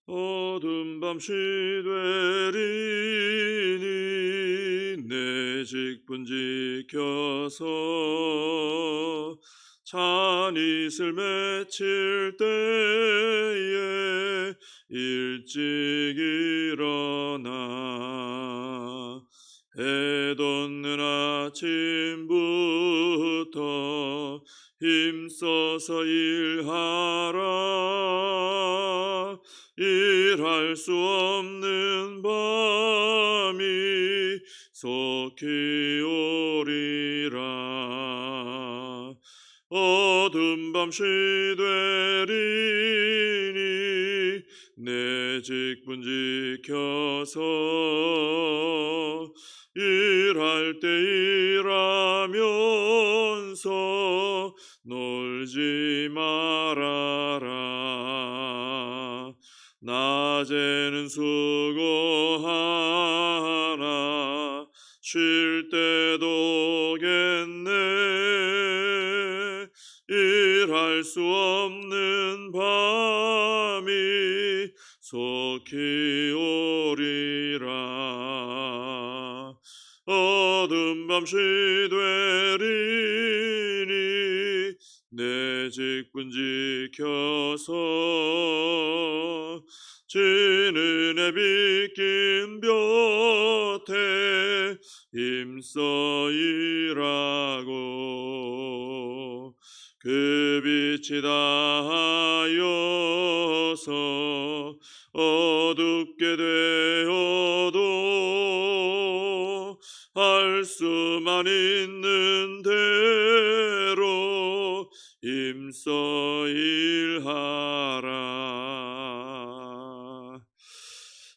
어둠 밤시 되리니 내 직분 지켜서 잔이슬 맺힐 때에 일찍 일어나 해 돋는 아침부터 힘써서 일하라. 일할 수 없는 밤이 속히 오리라. 어둠 밤시 되리니 내 직분 지켜서 일할 때 일하면서 놀지 말아라. 낮에는 수고하나 쉴 때도 겠네. 일할 수 없는 밤이 속히 오리라. 어둠 밤시 되리니 내 직분 지켜서 지는 해 빗긴 볕에 힘써 일하고 그 빛이 다하여서 어둡게 되어도 할 수만 있는 대로 힘써 일하라.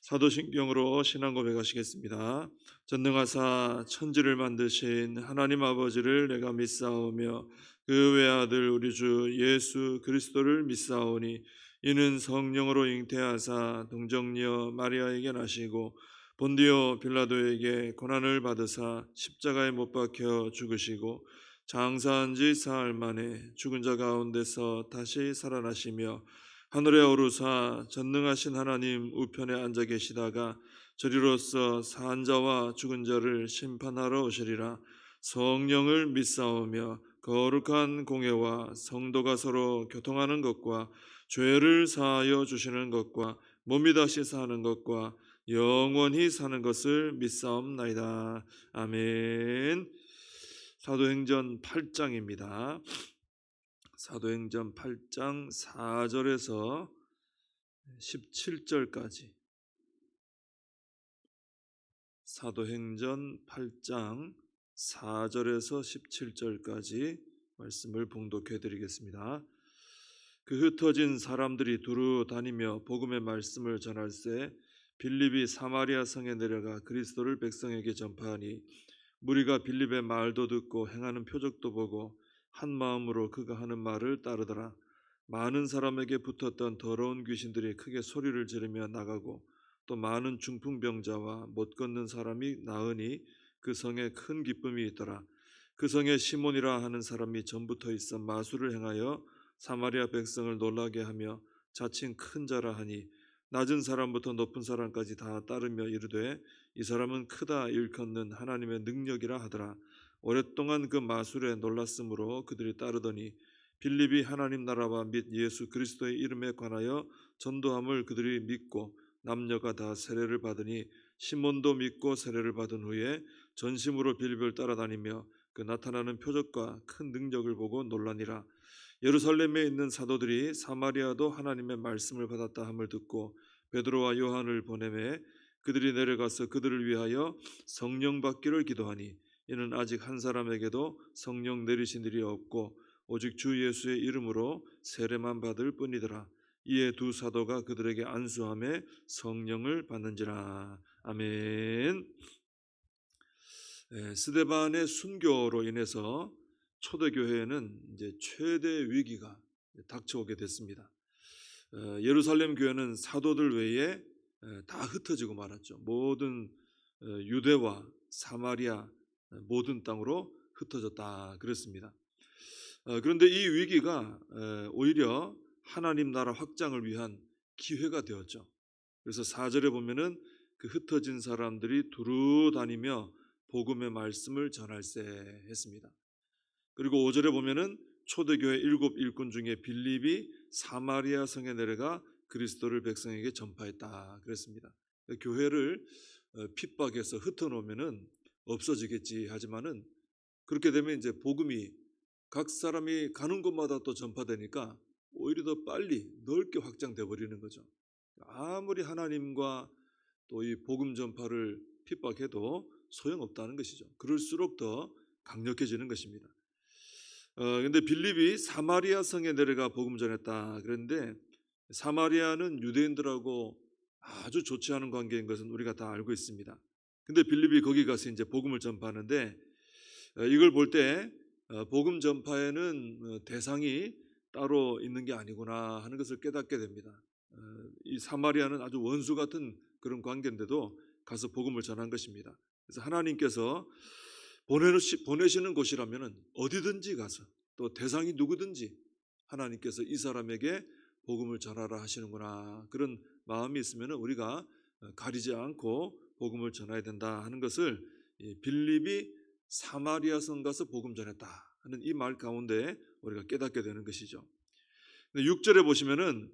사도신경으로 신앙 고백하시겠습니다. 전능하사 천지를 만드신 하나님 아버지를 내가 믿사오며 그 외아들 우리 주 예수 그리스도를 믿사오니 이는 성령으로 잉태하사 동정녀 마리아에게 나시고 본디오 빌라도에게 고난을 받으사 십자가에 못 박혀 죽으시고 장사한 지 사흘 만에 죽은 자 가운데서 다시 살아나시며 하늘에 오르사 전능하신 하나님 우편에 앉아 계시다가 저리로서 산 자와 죽은 자를 심판하러 오시리라. 성령을 믿사오며 거룩한 공예와 성도가 서로 교통하는 것과 죄를 사하여 주시는 것과 몸이 다시 사는 것과 영원히 사는 것을 믿사옵나이다. 아멘. 사도행전 8장입니다. 사도행전 8장 4절에서 17절까지. 사도행전 8장 4절에서 17절까지 말씀을 봉독해 드리겠습니다. 그 흩어진 사람들이 두루 다니며 복음의 말씀을 전할새 빌립이 사마리아 성에 내려가 그리스도를 백성에게 전파하니 무리가 빌립의 말도 듣고 행하는 표적도 보고 한 마음으로 그가 하는 말을 따르더라. 많은 사람에게 붙었던 더러운 귀신들이 크게 소리를 지르며 나가고 또 많은 중풍병자와 못 걷는 사람이 나으니 그 성에 큰 기쁨이 있더라. 그 성에 시몬이라 하는 사람이 전부터 있어 마술을 행하여 사마리아 백성을 놀라게 하며 자칭 큰 자라 하니 낮은 사람부터 높은 사람까지 다 따르며 이르되 이 사람은 크다 일컫는 하나님의 능력이라 하더라. 오랫동안 그 마술에 놀랐으므로 그들이 따르더니 빌립이 하나님 나라와 및 예수 그리스도의 이름에 관하여 전도함을 그들이 믿고 남녀가 다 세례를 받으니 시몬도 믿고 세례를 받은 후에 전심으로 빌립을 따라다니며 그 나타나는 표적과 큰 능력을 보고 놀라니라. 예루살렘에 있는 사도들이 사마리아도 하나님의 말씀을 받았다 함을 듣고 베드로와 요한을 보내매 그들이 내려가서 그들을 위하여 성령 받기를 기도하니 이는 아직 한 사람에게도 성령 내리신 일이 없고 오직 주 예수의 이름으로 세례만 받을 뿐이더라. 이에 두 사도가 그들에게 안수하며 성령을 받는지라. 아멘. 스데반의 순교로 인해서 초대교회에는 이제 최대 위기가 닥쳐오게 됐습니다. 예루살렘 교회는 사도들 외에 다 흩어지고 말았죠. 모든 유대와 사마리아 모든 땅으로 흩어졌다 그랬습니다. 그런데 이 위기가 오히려 하나님 나라 확장을 위한 기회가 되었죠. 그래서 4절에 보면은 그 흩어진 사람들이 두루 다니며 복음의 말씀을 전할세 했습니다. 그리고 5절에 보면은 초대교회 7 일꾼 중에 빌립이 사마리아 성에 내려가 그리스도를 백성에게 전파했다 그랬습니다. 교회를 핍박해서 흩어놓으면은 없어지겠지 하지만은 그렇게 되면 이제 복음이 각 사람이 가는 곳마다 또 전파되니까 오히려 더 빨리 넓게 확장돼 버리는 거죠. 아무리 하나님과 또 이 복음 전파를 핍박해도 소용없다는 것이죠. 그럴수록 더 강력해지는 것입니다. 근데 빌립이 사마리아 성에 내려가 복음 전했다 그랬는데 사마리아는 유대인들하고 아주 좋지 않은 관계인 것은 우리가 다 알고 있습니다. 근데 빌립이 거기 가서 이제 복음을 전파하는데 이걸 볼 때 복음 전파에는 대상이 따로 있는 게 아니구나 하는 것을 깨닫게 됩니다. 이 사마리아는 아주 원수 같은 그런 관계인데도 가서 복음을 전한 것입니다. 그래서 하나님께서 보내시는 곳이라면 어디든지 가서 또 대상이 누구든지 하나님께서 이 사람에게 복음을 전하라 하시는구나 그런 마음이 있으면 우리가 가리지 않고 복음을 전해야 된다 하는 것을 빌립이 사마리아 성 가서 복음 전했다 하는 이 말 가운데 우리가 깨닫게 되는 것이죠. 6절에 보시면은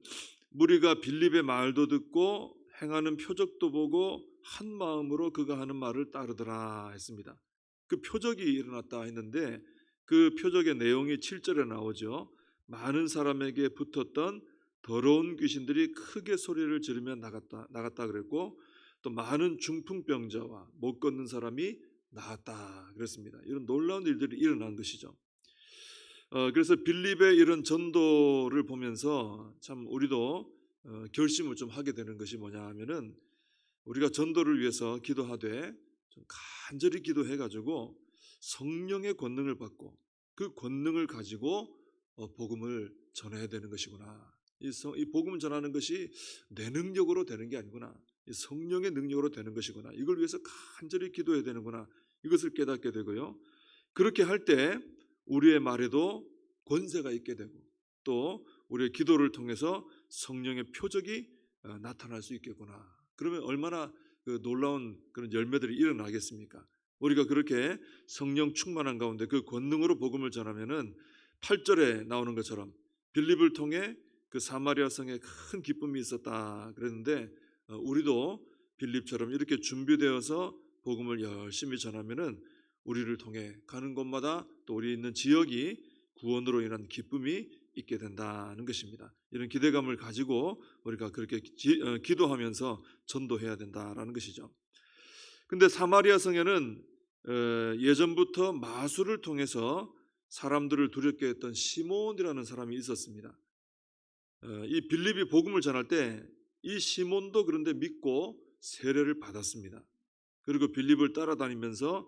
무리가 빌립의 말도 듣고 행하는 표적도 보고 한 마음으로 그가 하는 말을 따르더라 했습니다. 그 표적이 일어났다 했는데 그 표적의 내용이 7절에 나오죠. 많은 사람에게 붙었던 더러운 귀신들이 크게 소리를 지르며 나갔다 그랬고 또 많은 중풍병자와 못 걷는 사람이 나았다 그랬습니다. 이런 놀라운 일들이 일어난 것이죠. 그래서 빌립의 이런 전도를 보면서 참 우리도 결심을 좀 하게 되는 것이 뭐냐 하면은 우리가 전도를 위해서 기도하되 좀 간절히 기도해가지고 성령의 권능을 받고 그 권능을 가지고 복음을 전해야 되는 것이구나. 이 복음을 전하는 것이 내 능력으로 되는 게 아니구나. 이 성령의 능력으로 되는 것이구나. 이걸 위해서 간절히 기도해야 되는구나. 이것을 깨닫게 되고요. 그렇게 할 때 우리의 말에도 권세가 있게 되고 또 우리의 기도를 통해서 성령의 표적이 나타날 수 있겠구나. 그러면 얼마나 그 놀라운 그런 열매들이 일어나겠습니까? 우리가 그렇게 성령 충만한 가운데 그 권능으로 복음을 전하면은 8절에 나오는 것처럼 빌립을 통해 그 사마리아 성에 큰 기쁨이 있었다 그랬는데 우리도 빌립처럼 이렇게 준비되어서 복음을 열심히 전하면은 우리를 통해 가는 곳마다 또 우리 있는 지역이 구원으로 인한 기쁨이 있게 된다는 것입니다. 이런 기대감을 가지고 우리가 그렇게 기도하면서 전도해야 된다라는 것이죠. 근데 사마리아 성에는 예전부터 마술을 통해서 사람들을 두렵게 했던 시몬이라는 사람이 있었습니다. 이 빌립이 복음을 전할 때 이 시몬도 그런데 믿고 세례를 받았습니다. 그리고 빌립을 따라다니면서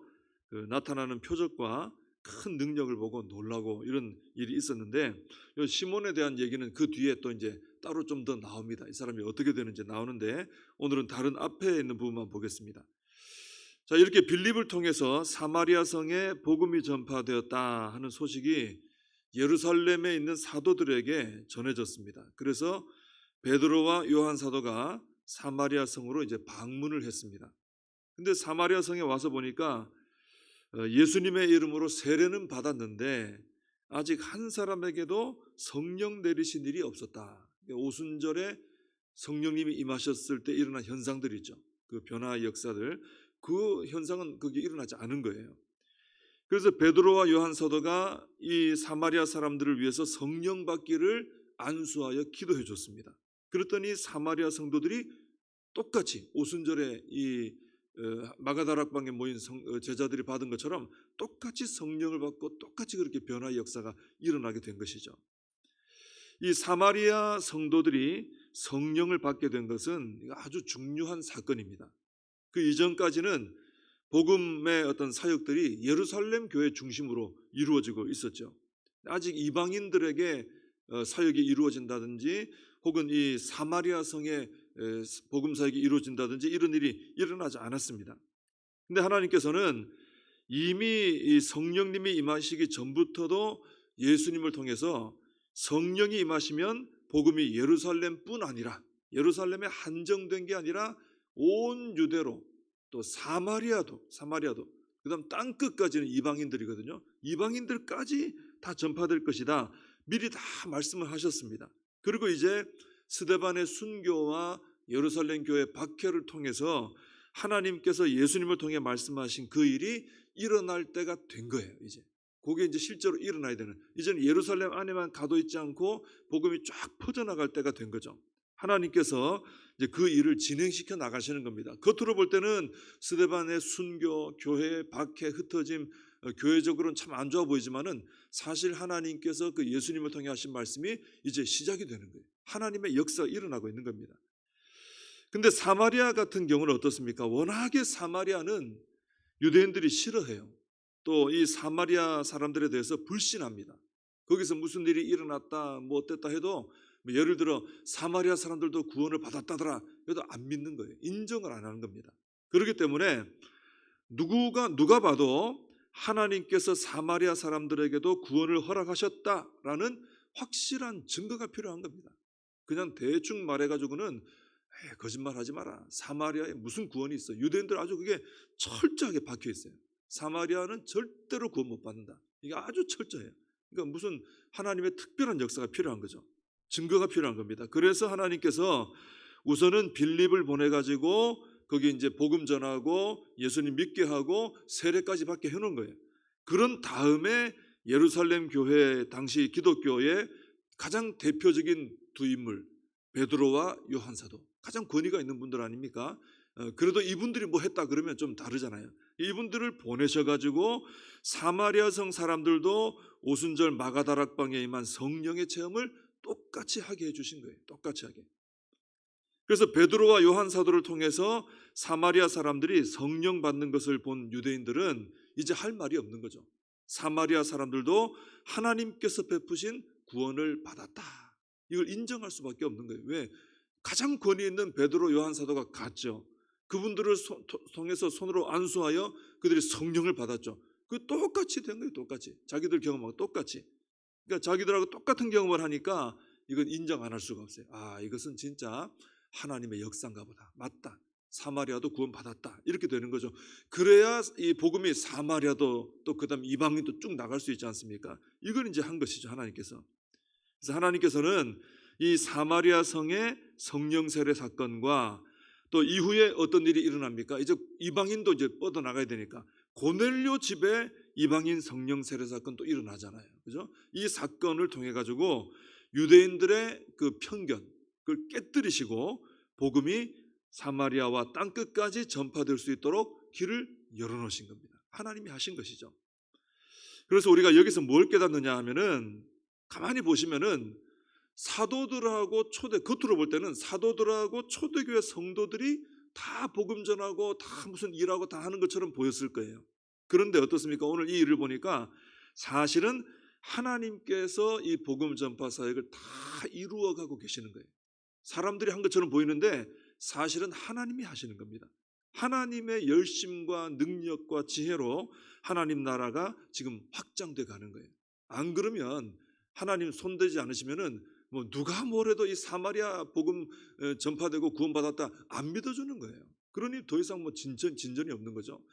그 나타나는 표적과 큰 능력을 보고 놀라고 이런 일이 있었는데 이 시몬에 대한 얘기는 그 뒤에 또 이제 따로 좀 더 나옵니다. 이 사람이 어떻게 되는지 나오는데 오늘은 다른 앞에 있는 부분만 보겠습니다. 자, 이렇게 빌립을 통해서 사마리아 성에 복음이 전파되었다 하는 소식이 예루살렘에 있는 사도들에게 전해졌습니다. 그래서 베드로와 요한 사도가 사마리아 성으로 이제 방문을 했습니다. 근데 사마리아 성에 와서 보니까 예수님의 이름으로 세례는 받았는데 아직 한 사람에게도 성령 내리신 일이 없었다. 오순절에 성령님이 임하셨을 때 일어난 현상들이 있죠. 그 변화의 역사들, 그 현상은 그게 일어나지 않은 거예요. 그래서 베드로와 요한 사도가 이 사마리아 사람들을 위해서 성령 받기를 안수하여 기도해 줬습니다. 그랬더니 사마리아 성도들이 똑같이 오순절에 이 마가다락방에 모인 제자들이 받은 것처럼 똑같이 성령을 받고 똑같이 그렇게 변화의 역사가 일어나게 된 것이죠. 이 사마리아 성도들이 성령을 받게 된 것은 아주 중요한 사건입니다. 그 이전까지는 복음의 어떤 사역들이 예루살렘 교회 중심으로 이루어지고 있었죠. 아직 이방인들에게 사역이 이루어진다든지 혹은 이 사마리아 성의 복음 사역이 이루어진다든지 이런 일이 일어나지 않았습니다. 근데 하나님께서는 이미 이 성령님이 임하시기 전부터도 예수님을 통해서 성령이 임하시면 복음이 예루살렘뿐 아니라 예루살렘에 한정된 게 아니라 온 유대로, 또 사마리아도 그다음 땅 끝까지는 이방인들이거든요. 이방인들까지 다 전파될 것이다. 미리 다 말씀을 하셨습니다. 그리고 이제 스데반의 순교와 예루살렘 교회 박해를 통해서 하나님께서 예수님을 통해 말씀하신 그 일이 일어날 때가 된 거예요. 이제 그게 이제 실제로 일어나야 되는, 이제는 예루살렘 안에만 가도 있지 않고 복음이 쫙 퍼져나갈 때가 된 거죠. 하나님께서 이제 그 일을 진행시켜 나가시는 겁니다. 겉으로 볼 때는 스데반의 순교, 교회 박해, 흩어짐, 교회적으로는 참 안 좋아 보이지만은 사실 하나님께서 그 예수님을 통해 하신 말씀이 이제 시작이 되는 거예요. 하나님의 역사가 일어나고 있는 겁니다. 근데 사마리아 같은 경우는 어떻습니까? 워낙에 사마리아는 유대인들이 싫어해요. 또 이 사마리아 사람들에 대해서 불신합니다. 거기서 무슨 일이 일어났다, 뭐 어땠다 해도 뭐 예를 들어 사마리아 사람들도 구원을 받았다더라 해도 안 믿는 거예요. 인정을 안 하는 겁니다. 그렇기 때문에 누가 봐도 하나님께서 사마리아 사람들에게도 구원을 허락하셨다라는 확실한 증거가 필요한 겁니다. 그냥 대충 말해가지고는 거짓말하지 마라. 사마리아에 무슨 구원이 있어. 유대인들 아주 그게 철저하게 박혀 있어요. 사마리아는 절대로 구원 못 받는다. 이게 아주 철저해요. 그러니까 무슨 하나님의 특별한 역사가 필요한 거죠. 증거가 필요한 겁니다. 그래서 하나님께서 우선은 빌립을 보내가지고 거기 이제 복음 전하고 예수님 믿게 하고 세례까지 받게 해놓은 거예요. 그런 다음에 예루살렘 교회 당시 기독교의 가장 대표적인 두 인물 베드로와 요한 사도, 가장 권위가 있는 분들 아닙니까? 그래도 이분들이 뭐 했다 그러면 좀 다르잖아요. 이분들을 보내셔가지고 사마리아 성 사람들도 오순절 마가다락방에 임한 성령의 체험을 똑같이 하게 해주신 거예요. 똑같이 하게. 그래서 베드로와 요한 사도를 통해서 사마리아 사람들이 성령 받는 것을 본 유대인들은 이제 할 말이 없는 거죠. 사마리아 사람들도 하나님께서 베푸신 구원을 받았다. 이걸 인정할 수밖에 없는 거예요. 왜? 가장 권위 있는 베드로, 요한 사도가 갔죠. 그분들을 통해서 손으로 안수하여 그들이 성령을 받았죠. 그 똑같이 된 거예요. 똑같이. 자기들 경험하고 똑같이. 그러니까 자기들하고 똑같은 경험을 하니까 이건 인정 안 할 수가 없어요. 아, 이것은 진짜 하나님의 역사인가 보다. 맞다. 사마리아도 구원받았다. 이렇게 되는 거죠. 그래야 이 복음이 사마리아도 또 그다음 이방인도 쭉 나갈 수 있지 않습니까? 이걸 이제 한 것이죠. 하나님께서. 그래서 하나님께서는 이 사마리아 성의 성령 세례 사건과 또 이후에 어떤 일이 일어납니까? 이제 이방인도 이제 뻗어나가야 되니까 고넬료 집에 이방인 성령 세례 사건도 일어나잖아요. 그죠? 이 사건을 통해 가지고 유대인들의 그 편견, 그걸 깨뜨리시고 복음이 사마리아와 땅 끝까지 전파될 수 있도록 길을 열어놓으신 겁니다. 하나님이 하신 것이죠. 그래서 우리가 여기서 뭘 깨닫느냐 하면은 가만히 보시면은 사도들하고 겉으로 볼 때는 사도들하고 초대교회 성도들이 다 복음 전하고 다 무슨 일하고 다 하는 것처럼 보였을 거예요. 그런데 어떻습니까? 오늘 이 일을 보니까 사실은 하나님께서 이 복음 전파 사역을 다 이루어가고 계시는 거예요. 사람들이 한 것처럼 보이는데 사실은 하나님이 하시는 겁니다. 하나님의 열심과 능력과 지혜로 하나님 나라가 지금 확장돼 가는 거예요. 안 그러면 하나님 손대지 않으시면은 뭐 누가 뭐래도 이 사마리아 복음 전파되고 구원받았다 안 믿어주는 거예요. 그러니 더 이상 뭐 진전이 없는 거죠.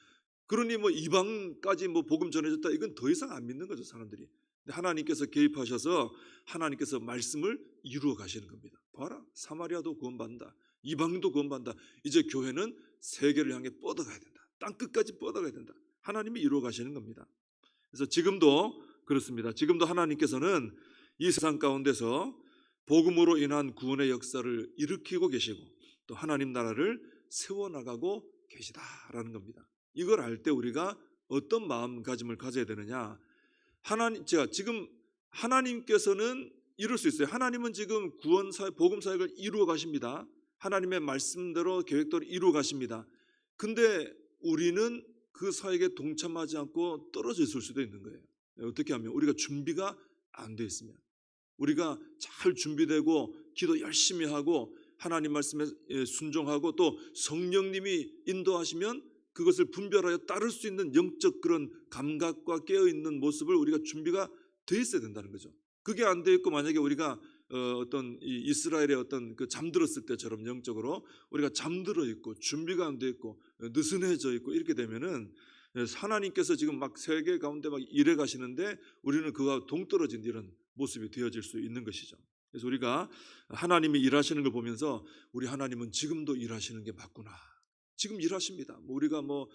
그러니 뭐 이방까지 뭐 복음 전해졌다 이건 더 이상 안 믿는 거죠, 사람들이. 근데 하나님께서 개입하셔서 하나님께서 말씀을 이루어 가시는 겁니다. 봐라, 사마리아도 구원받는다, 이방도 구원받는다. 이제 교회는 세계를 향해 뻗어가야 된다. 땅 끝까지 뻗어가야 된다. 하나님이 이루어 가시는 겁니다. 그래서 지금도 그렇습니다. 지금도 하나님께서는 이 세상 가운데서 복음으로 인한 구원의 역사를 일으키고 계시고 또 하나님 나라를 세워나가고 계시다라는 겁니다. 이걸 알 때 우리가 어떤 마음가짐을 가져야 되느냐? 제가 지금 하나님께서는 이룰 수 있어요. 하나님은 지금 구원사역, 복음사역을 이루어 가십니다. 하나님의 말씀대로 계획대로 이루어 가십니다. 근데 우리는 그 사역에 동참하지 않고 떨어져 있을 수도 있는 거예요. 어떻게 하면? 우리가 준비가 안 돼 있으면, 우리가 잘 준비되고 기도 열심히 하고 하나님 말씀에 순종하고 또 성령님이 인도하시면 그것을 분별하여 따를 수 있는 영적 그런 감각과 깨어있는 모습을 우리가 준비가 돼 있어야 된다는 거죠. 그게 안 돼 있고 만약에 우리가 어떤 이 이스라엘의 어떤 그 잠들었을 때처럼 영적으로 우리가 잠들어 있고 준비가 안 돼 있고 느슨해져 있고 이렇게 되면은 하나님께서 지금 막 세계 가운데 막 일해 가시는데 우리는 그와 동떨어진 이런 모습이 되어질 수 있는 것이죠. 그래서 우리가 하나님이 일하시는 걸 보면서 우리 하나님은 지금도 일하시는 게 맞구나. 지금 일하십니다. 뭐 우리가 뭐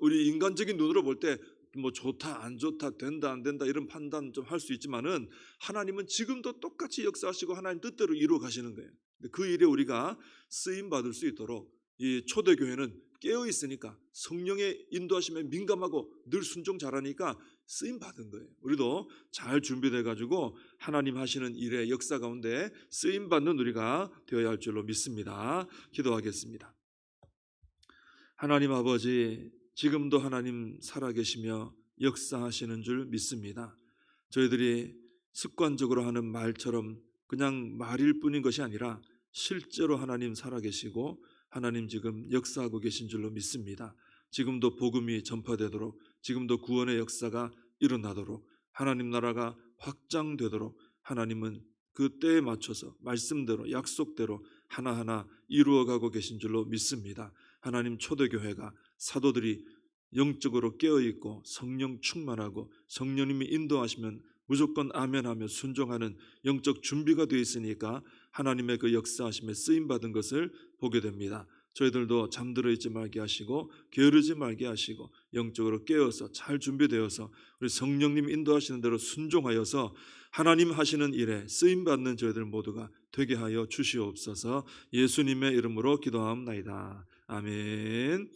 우리 인간적인 눈으로 볼 때 뭐 좋다 안 좋다 된다 안 된다 이런 판단 좀 할 수 있지만은 하나님은 지금도 똑같이 역사하시고 하나님 뜻대로 이루어 가시는 거예요. 근데 그 일에 우리가 쓰임 받을 수 있도록 이 초대교회는 깨어 있으니까 성령의 인도하심에 민감하고 늘 순종 잘하니까 쓰임 받은 거예요. 우리도 잘 준비돼 가지고 하나님 하시는 일의 역사 가운데 쓰임 받는 우리가 되어야 할 줄로 믿습니다. 기도하겠습니다. 하나님 아버지, 지금도 하나님 살아계시며 역사하시는 줄 믿습니다. 저희들이 습관적으로 하는 말처럼 그냥 말일 뿐인 것이 아니라 실제로 하나님 살아계시고 하나님 지금 역사하고 계신 줄로 믿습니다. 지금도 복음이 전파되도록, 지금도 구원의 역사가 일어나도록, 하나님 나라가 확장되도록 하나님은 그 때에 맞춰서 말씀대로 약속대로 하나하나 이루어가고 계신 줄로 믿습니다. 하나님 초대교회가 사도들이 영적으로 깨어있고 성령 충만하고 성령님이 인도하시면 무조건 아멘하며 순종하는 영적 준비가 되어 있으니까 하나님의 그 역사하심에 쓰임받은 것을 보게 됩니다. 저희들도 잠들어 있지 말게 하시고 게으르지 말게 하시고 영적으로 깨어서 잘 준비되어서 우리 성령님 인도하시는 대로 순종하여서 하나님 하시는 일에 쓰임받는 저희들 모두가 되게 하여 주시옵소서. 예수님의 이름으로 기도하옵나이다. 아멘.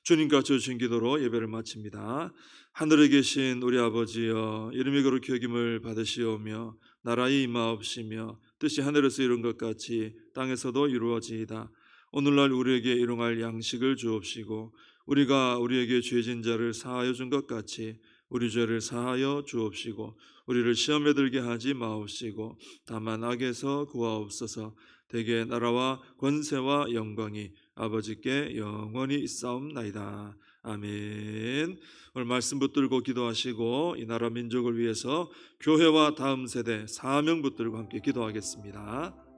주님과 주신 기도로 예배를 마칩니다. 하늘에 계신 우리 아버지여, 이름이 거룩히 여김을 받으시오며 나라의 임하옵시며 뜻이 하늘에서 이룬 것 같이 땅에서도 이루어지이다. 오늘날 우리에게 일용할 양식을 주옵시고 우리가 우리에게 죄진 자를 사하여 준 것 같이 우리 죄를 사하여 주옵시고 우리를 시험에 들게 하지 마옵시고 다만 악에서 구하옵소서. 대개 나라와 권세와 영광이 아버지께 영원히 있사옵나이다. 아멘. 오늘 말씀 붙들고 기도하시고 이 나라 민족을 위해서 교회와 다음 세대 사명 붙들고 함께 기도하겠습니다.